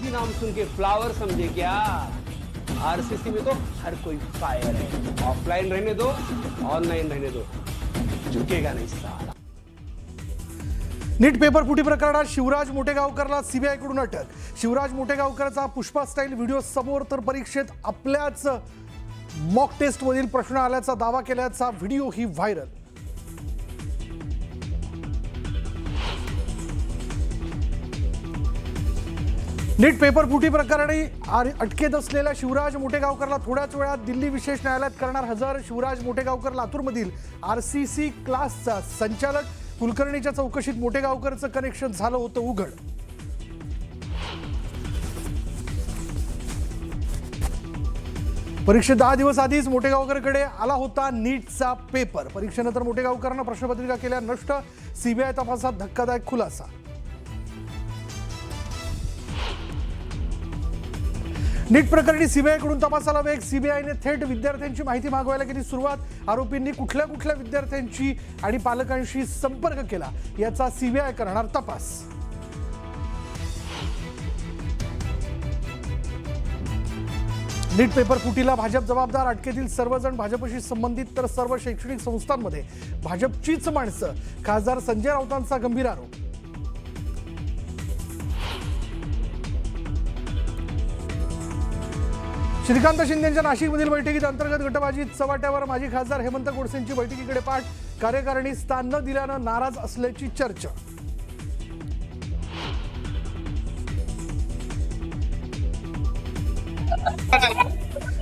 RCC नाम सुन के flower समझे क्या? आरसीसी में तो हर कोई फायर है। ऑफलाइन रहने दो, ऑनलाइन रहने दो, झुकेगा नहीं साला। नीट पेपर फुटी प्रकरणात शिवराज मोठेगावकरला सीबीआयकडून अटक। शिवराज मोठेगावकरचा पुष्पा स्टाईल व्हिडिओ समोर, तर परीक्षेत आपल्याच मॉक टेस्ट मधील प्रश्न आल्याचा दावा केल्याचा व्हिडिओ ही व्हायरल। नीट पेपर फुटी प्रकरणी अटकेत असलेल्या शिवराज मोठेगावकरला थोड्याच वेळात दिल्ली विशेष न्यायालयात करणार हजर। शिवराज मोठेगावकर लातूरमधील आरसीसी क्लासचा संचालक। कुलकर्णीच्या चौकशीत मोठेगावकरचं कनेक्शन झालं होतं उघड। परीक्षे 10 दिवस आधीच मोठेगावकरकडे आला होता नीटचा पेपर। परीक्षेनंतर मोठेगावकरांना प्रश्नपत्रिका केल्या नष्ट। सीबीआय तपासात धक्कादायक खुलासा। नीट प्रकरणी सीबीआयकडून तपासाला वेग। सीबीआयने थेट विद्यार्थ्यांची माहिती मागवायला केली सुरुवात। आरोपींनी कुठल्या कुठल्या विद्यार्थ्यांची आणि पालकांशी संपर्क केला याचा सीबीआय करणार तपास। नीट पेपर फुटीला भाजप जबाबदार। अटकेतील सर्वजण भाजपशी संबंधित, तर सर्व शैक्षणिक संस्थांमध्ये भाजपचीच माणसं। खासदार संजय राऊतांचा गंभीर आरोप। श्रीकांत शिंदेंच्या नाशिकमधील बैठकीत अंतर्गत गटबाजीत चव्हाट्यावर माजी खासदार हेमंत गोडसेंची बैठकीकडे पाठ। कार्यकारिणी स्थान न दिल्यानं नाराज असल्याची चर्चा।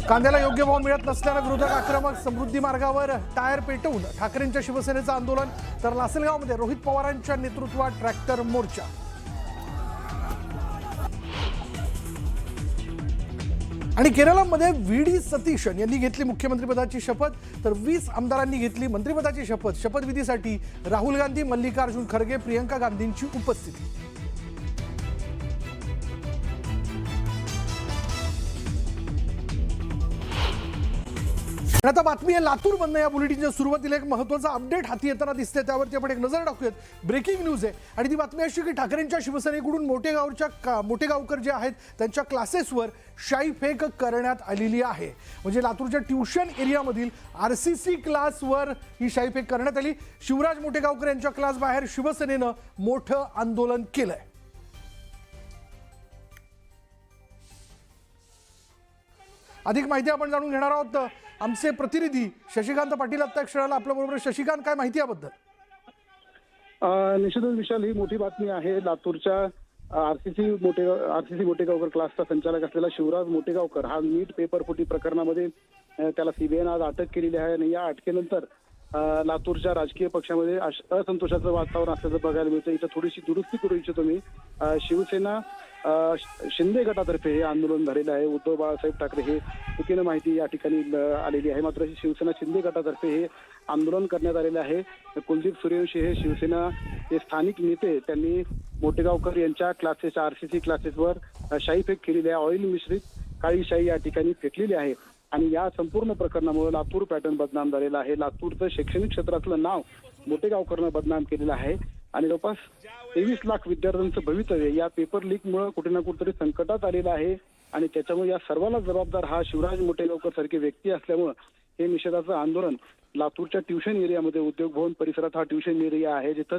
कांद्याला योग्य भाव मिळत नसल्यानं विरोधक आक्रमक। समृद्धी मार्गावर टायर पेटवून ठाकरेंच्या शिवसेनेचं आंदोलन, तर लासलगावमध्ये रोहित पवारांच्या नेतृत्वात ट्रॅक्टर मोर्चा। आणि केरळमध्ये व्ही.डी. सतीशन यांनी घेतली मुख्यमंत्रीपदाची शपथ, तर 20 आमदारांनी घेतली मंत्रिपदाची शपथ। शपथविधीसाठी राहुल गांधी, मल्लिकार्जुन खरगे, प्रियंका गांधींची उपस्थिती। आता बातमी आहे लातूर बंद। या बुलेटिनच्या सुरुवातीला एक महत्त्वाचा अपडेट हाती येताना दिसते, त्यावरती आपण एक नजर टाकूयात। ब्रेकिंग न्यूज आहे आणि ती बातमी अशी की ठाकरेंच्या शिवसेनेकडून मोठेगावकर जे आहेत त्यांच्या क्लासेसवर शाईफेक करण्यात आलेली आहे। म्हणजे लातूरच्या ट्युशन एरियामधील आरसीसी क्लासवर ही शाईफेक करण्यात आली। शिवराज मोठेगावकर यांच्या क्लास बाहेर शिवसेनेनं मोठं आंदोलन केलंय। अधिक माहिती आपण जाणून घेणार आहोत। आमचे प्रतिनिधी शशिकांत पाटील आता क्षणाला आपल्या बरोबर। शशिकांत, काय माहिती याबद्दल? निश्चितच विशाल, ही मोठी बातमी आहे। लातूरच्या आरसीसी मोठेगावकर क्लासचा संचालक असलेला शिवराज मोठेगावकर हा नीट पेपर फुटी प्रकरणामध्ये त्याला सीबीआयने आज अटक केलेली आहे। आणि या अटकेनंतर लातूरच्या राजकीय पक्षामध्ये असंतोषाचं वातावरण असल्याचं बघायला मिळतं। इथं थोडीशी दुरुस्ती करू इच्छितो मी। शिवसेना शिंदे गटातर्फे हे आंदोलन झालेलं आहे। उद्धव बाळासाहेब ठाकरे हे चुकीनं माहिती या ठिकाणी आलेली आहे, मात्र शिवसेना शिंदे गटातर्फे हे आंदोलन करण्यात आलेले आहे। कुलदीप सूर्यवंशी हे शिवसेना हे स्थानिक नेते, त्यांनी मोठेगावकर यांच्या क्लासेस आरसीसी क्लासेसवर शाईफेक केलेली आहे। ऑइल मिश्रित काळी शाई या ठिकाणी फेकलेली आहे आणि या संपूर्ण प्रकरणामुळे लातूर पॅटर्न बदनाम झालेला आहे। लातूरचं शैक्षणिक क्षेत्रातलं नाव मोठेगावकरनं बदनाम केलेलं आहे आणि जवळपास 23 लाख विद्यार्थ्यांचं भवितव्य या पेपर लीकमुळे कुठे ना कुठेतरी संकटात आलेलं आहे। आणि त्याच्यामुळे या सर्वांना जबाबदार हा शिवराज मोठेगावकर सारखे व्यक्ती असल्यामुळे हे निषेधाचं आंदोलन लातूरच्या ट्युशन एरियामध्ये, उद्योग भवन परिसरात हा ट्युशन एरिया आहे जिथं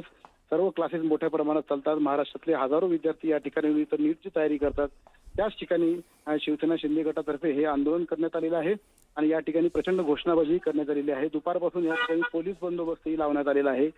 सर्व क्लासेस मोठ्या प्रमाणात चालतात। महाराष्ट्रातले हजारो विद्यार्थी या ठिकाणी नीटची तयारी करतात। त्याच ठिकाणी शिवसेना शिंदे गटातर्फे हे आंदोलन करण्यात आलेलं आहे आणि या ठिकाणी प्रचंड घोषणाबाजी करण्यात आलेली आहे। दुपारपासून या ठिकाणी पोलीस बंदोबस्तही लावण्यात आलेला आहे।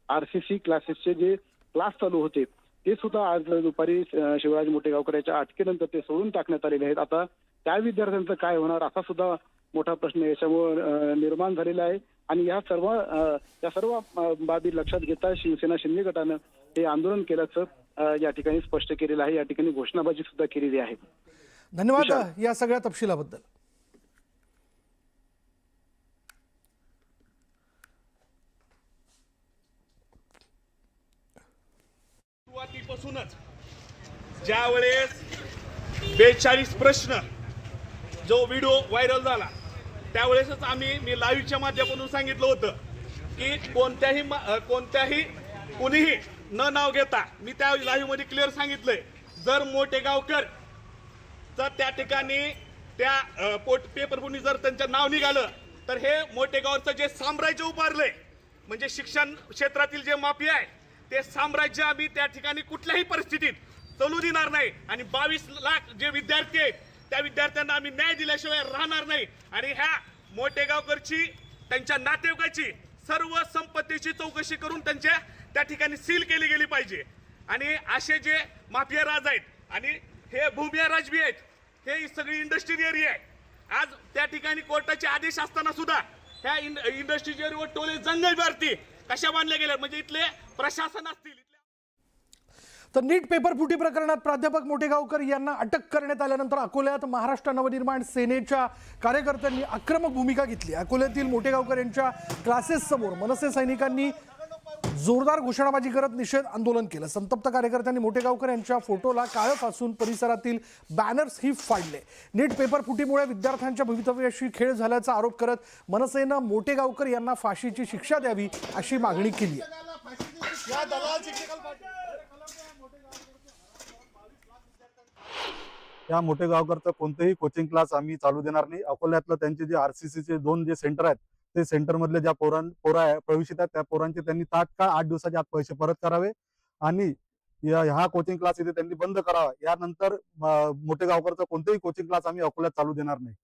आरसीसी क्लासेसचे जे क्लास चालू होते ते सुद्धा आज दुपारी शिवराज मोठेगावकर याच्या अटकेनंतर ते सोडून टाकण्यात आलेले आहेत। आता त्या विद्यार्थ्यांचं काय होणार असा सुद्धा मोठा प्रश्न याच्यामुळे निर्माण झालेला आहे। आणि या सर्व बाबी लक्षात घेता शिवसेना शिंदे गटानं हे आंदोलन केल्याचं या ठिकाणी स्पष्ट केलेलं आहे। या ठिकाणी घोषणाबाजी सुद्धा केलेली आहे। धन्यवाद या सगळ्या तपशिलाबद्दल। सुरुवातीपासूनच ज्या वेळेस 42 प्रश्न जो व्हिडिओ व्हायरल झाला त्यावेळेसच मी लाईव्हच्या माध्यमातून सांगितलं होतं की कोणत्याही कुणीही न नाव घेता मी त्या लाईव्ह मध्ये क्लिअर सांगितलंय, जर मोठेगावकर तर त्या ठिकाणी त्या पेपर फुटी जर त्यांचं नाव निघालं तर हे मोठेगावचं जे साम्राज्य उभारलंय, म्हणजे शिक्षण क्षेत्रातील जे माफिया आहे ते साम्राज्य आम्ही त्या ठिकाणी कुठल्याही परिस्थितीत चालू देणार नाही. आणि 22 लाख जे विद्यार्थी आहेत त्या विद्यार्थ्यांना आम्ही न्याय दिल्याशिवाय राहणार नाही. आणि ह्या मोठेगावकरची, त्यांच्या नातेवाईकाची सर्व संपत्तीची चौकशी करून त्यांच्या त्या ठिकाणी सील केली गेली पाहिजे. आणि असे जे माफिया राज आहेत आणि हे भूमिया राजबी आहेत, हे सगळी इंडस्ट्रियल एरिया आहे. आज त्या ठिकाणी कोर्टाचे आदेश असताना सुद्धा ह्या इंडस्ट्रियल एरियावर टोले जंगल भारती कशा बांधल्या गेल्या, म्हणजे इथले प्रशासन असतील. तर नीट पेपर फुटी प्रकरणात प्राध्यापक मोटेगावकर यांना अटक करण्यात आल्यानंतर अकोल्यात महाराष्ट्र नवनिर्माण सेनेच्या कार्यकर्त्यांनी आक्रमक भूमिका घेतली. अकोल्यातील मोटेगावकर यांच्या क्लासेस समोर मनसे सैनिकांनी जोरदार घोषणाबाजी करत निषेध आंदोलन केलं. संतप्त कार्यकर्त्यांनी मोटेगावकर यांच्या फोटोला काळं फासून परिसरातील बॅनर्सही फाडले. नीट पेपर फुटीमुळे विद्यार्थ्यांच्या भवितव्याशी खेळ झाल्याचा आरोप करत मनसेनं मोटेगावकर यांना फाशीची शिक्षा द्यावी अशी मागणी केली आहे. या मोठेगावकरचं कोणतेही कोचिंग क्लास आम्ही चालू देणार नाही. अकोल्यातलं त्यांचे जे आरसीसीचे 2 जे सेंटर आहेत ते सेंटर मधले ज्या पोरा प्रवेशित आहेत त्या पोरांचे त्यांनी तात्काळ 8 दिवसाच्या आत पैसे परत करावे आणि हा कोचिंग क्लास इथे त्यांनी बंद करावा. यानंतर मोठेगावकरचं कोणतेही कोचिंग क्लास आम्ही अकोल्यात चालू देणार नाही.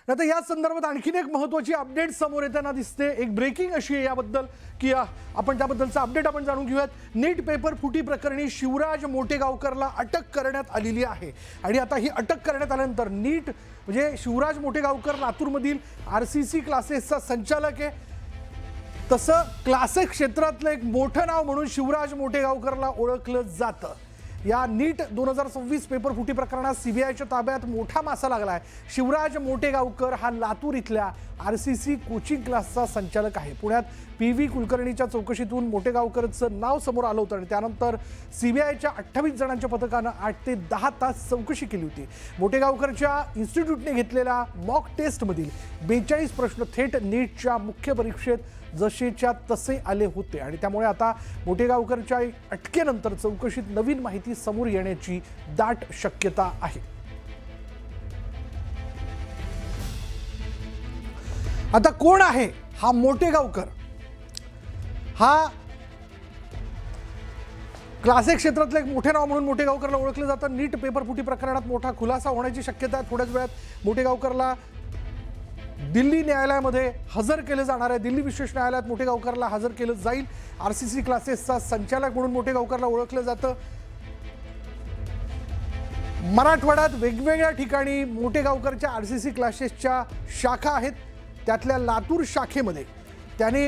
आता या संदर्भात आणखीन एक महत्त्वाची अपडेट समोर येताना दिसते. एक ब्रेकिंग अशी आहे याबद्दल की आपण त्याबद्दलचा अपडेट आपण जाणून घेऊयात. नीट पेपर फुटी प्रकरणी शिवराज मोटेगावकरला अटक करण्यात आलेली आहे. आणि आता ही अटक करण्यात आल्यानंतर नीट म्हणजे शिवराज मोटेगावकर लातूरमधील RCC क्लासेसचा संचालक आहे. तसं क्लासेस क्षेत्रातलं एक मोठं नाव म्हणून शिवराज मोटेगावकरला ओळखलं जातं. या नीट 2026 पेपर फुटी प्रकरणात CBIच्या ताब्यात मोठा मासा लागला आहे. शिवराज मोटेगावकर हा लातूर इथल्या RCC कोचिंग क्लासचा संचालक आहे. पुण्यात PV कुलकर्णीच्या चौकशीतून मोटेगावकरचं नाव समोर आलं होतं आणि त्यानंतर CBIच्या 28 जणांच्या पथकानं 8 ते 10 तास चौकशी केली होती. मोटेगावकरच्या इन्स्टिट्यूटने घेतलेल्या मॉक टेस्टमधील 42 प्रश्न थेट नीटच्या मुख्य परीक्षेत जसेच्या तसे आले होते आणि त्यामुळे आता मोटेगावकरच्या अटकेनंतर चौकशीत नवीन माहिती समोर येण्याची दाट शक्यता आहे. आता कोण आहे हा मोटेगावकर? हा क्लासेस क्षेत्रातलं एक मोठे नाव म्हणून मोटेगावकरला ओळखलं जातं. नीट पेपर फुटी प्रकरणात मोठा खुलासा होण्याची शक्यता आहे. थोड्याच वेळात मोटेगावकरला दिल्ली न्यायालयामध्ये हजर केले जाणार आहे. दिल्ली विशेष न्यायालयात मोटेगावकरला हजर केलं जाईल. RCC क्लासेसचा संचालक म्हणून मोटेगावकरला ओळखलं जातं. मराठवाड्यात वेगवेगळ्या ठिकाणी मोटेगावकरच्या RCC क्लासेसच्या शाखा आहेत. त्यातल्या लातूर शाखेमध्ये त्याने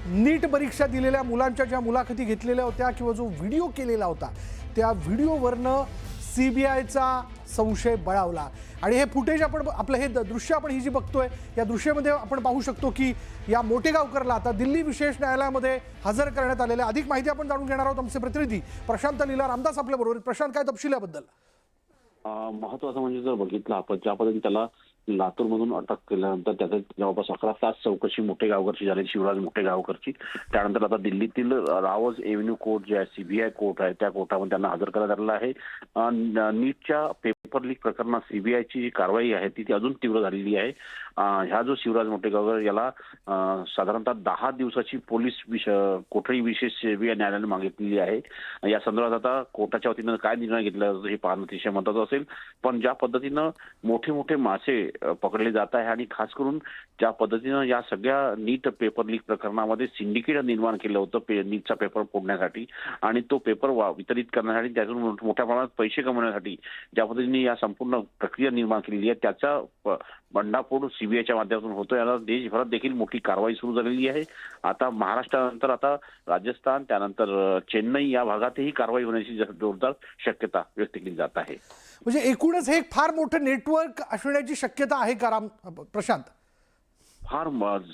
नीट परीक्षा दिलेल्या मुलांच्या ज्या मुलाखती घेतलेल्या होत्या किंवा जो व्हिडिओ केलेला होता त्या व्हिडिओवरनं CBIचा संशय बळावला. आणि हे फुटेज आपलं हे दृश्य आपण ही जी बघतोय या दृश्यामध्ये आपण पाहू शकतो की या मोटेगावकरला आता दिल्ली विशेष न्यायालयामध्ये हजर करण्यात आलेले. अधिक माहिती आपण जाणून घेणार आहोत. आमचे प्रतिनिधी प्रशांत लीला रामदास आपल्या बरोबर. प्रशांत, काय तपशील याबद्दल? महत्वाचं म्हणजे जर बघितलं आपण ज्या पद्धतीने त्याला लातूरमधून अटक केल्यानंतर त्याचं जवळपास 11 तास चौकशी मोटेगावकरची झाली, शिवराज मोटेगावकरची. त्यानंतर आता दिल्लीतील रावज एव्हेन्यू कोर्ट जे आहे, CBI कोर्ट आहे, त्या कोर्टामध्ये त्यांना हजर करण्यात आलेलं आहे. नीटच्या पेपर लीक प्रकरणात CBIची जी कारवाई आहे ती अजून तीव्र झालेली आहे. ह्या जो शिवराज मोटेगावकर याला साधारणतः 10 दिवसाची पोलीस कोठडी विशेष CBI न्यायालयाने मागितलेली आहे. या संदर्भात आता कोर्टाच्या वतीनं काय निर्णय घेतला जातो हे पाहणं अतिशय महत्त्वाचं असेल. पण ज्या पद्धतीनं मोठे मोठे मासे पकडले जात आहे आणि खास करून ज्या पद्धतीनं या सगळ्या नीट पेपर लीक प्रकरणामध्ये सिंडिकेट निर्माण केलं होतं नीटचा पेपर फोडण्यासाठी आणि तो पेपर वितरित करण्यासाठी, त्यातून मोठ्या प्रमाणात पैसे कमवण्यासाठी ज्या पद्धतीने या संपूर्ण प्रक्रिया निर्माण केलेली आहे त्याचा बंडाफोड CBIच्या माध्यमातून होतो. याला देशभरात देखील मोठी कारवाई सुरू झालेली आहे. आता महाराष्ट्रानंतर आता राजस्थान, त्यानंतर चेन्नई या भागातही कारवाई होण्याची जोरदार शक्यता व्यक्त केली जात आहे. म्हणजे एकूणच हे एक फार मोठं नेटवर्क असण्याची शक्यता आहे का प्रशांत? फार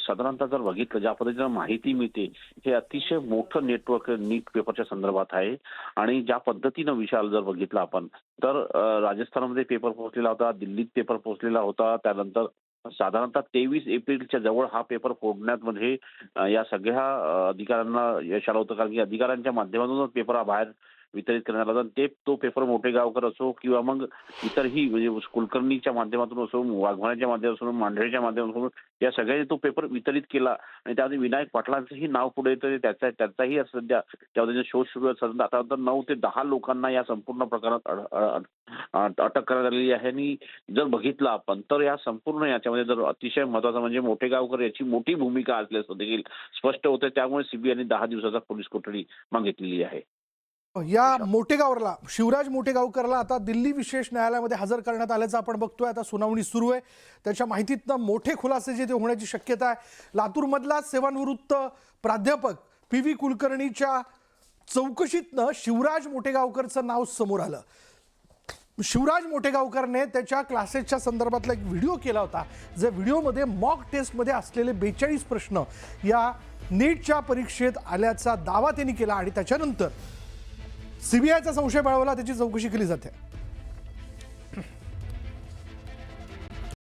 साधारणतः जर बघितलं ज्या पद्धतीनं माहिती मिळते हे अतिशय मोठं नेटवर्क नीट पेपरच्या संदर्भात आहे. आणि ज्या पद्धतीनं विशाल जर बघितलं आपण तर राजस्थानमध्ये पेपर पोहोचलेला होता, दिल्लीत पेपर पोहोचलेला होता. त्यानंतर साधारणतः 23 एप्रिलच्या जवळ हा पेपर फोडण्यात मध्ये या सगळ्या अधिकाऱ्यांना यश आलं होतं, कारण की अधिकाऱ्यांच्या माध्यमातूनच पेपर हा बाहेर वितरित करण्यात आला. ते तो पेपर मोठेगावकर असो किंवा मग इतरही म्हणजे कुलकर्णीच्या माध्यमातून असो, वाघमारेच्या माध्यमातून, मांढरेच्या माध्यमातून या सगळ्यांनी तो पेपर वितरित केला आणि त्यामध्ये विनायक पाटलांचंही नाव पुढे येतं. त्याचाही सध्या त्यामध्ये शोध सुरू आहे. सध्या आता 9 ते 10 लोकांना या संपूर्ण प्रकरणात अटक करण्यात आलेली आहे. आणि जर बघितलं आपण तर या संपूर्ण याच्यामध्ये जर अतिशय महत्त्वाचं म्हणजे मोठेगावकर याची मोठी भूमिका असल्याचं देखील स्पष्ट होतं. त्यामुळे सीबीआयने 10 दिवसाचा पोलीस कोठडी मागितलेली आहे. या मोठेगावरला शिवराज मोठेगावकरला आता दिल्ली विशेष न्यायालयामध्ये हजर करण्यात आल्याचं आपण बघतोय. आता सुनावणी सुरू आहे. त्याच्या माहितीतनं मोठे खुलासे जे ते होण्याची शक्यता आहे. लातूरमधला सेवानिवृत्त प्राध्यापक PV कुलकर्णीच्या चौकशीतनं शिवराज मोठेगावकरचं नाव समोर आलं. शिवराज मोठेगावकरने त्याच्या क्लासेसच्या संदर्भातला एक व्हिडिओ केला होता, ज्या व्हिडिओमध्ये मॉक टेस्टमध्ये असलेले 42 प्रश्न या नीटच्या परीक्षेत आल्याचा दावा त्यांनी केला आणि त्याच्यानंतर सीबीआयचा संशय बाळगला, त्याची चौकशी केली जाते.